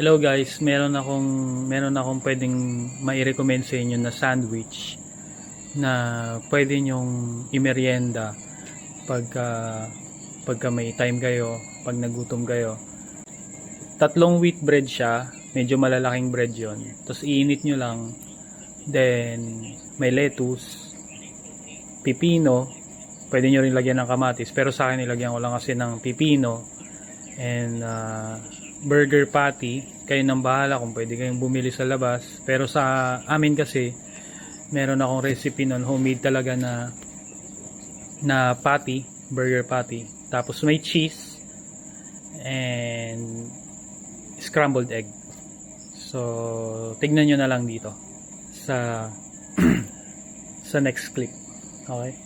Hello guys, meron akong pwedeng mai-recommend sa inyo na sandwich na pwede nyong imerienda pagka may time kayo, pag nagutom kayo. Tatlong wheat bread siya, medyo malalaking bread yon. Tapos iinit nyo lang, then may lettuce, pipino, pwede nyo rin lagyan ng kamatis, pero sa akin nilagyan ko lang kasi ng pipino, and burger patty. Kayo nang bahala kung pwede kayong bumili sa labas, pero sa amin kasi meron akong recipe nun, homemade talaga na patty, burger patty, tapos may cheese and scrambled egg. So tignan nyo na lang dito sa sa next clip. Okay.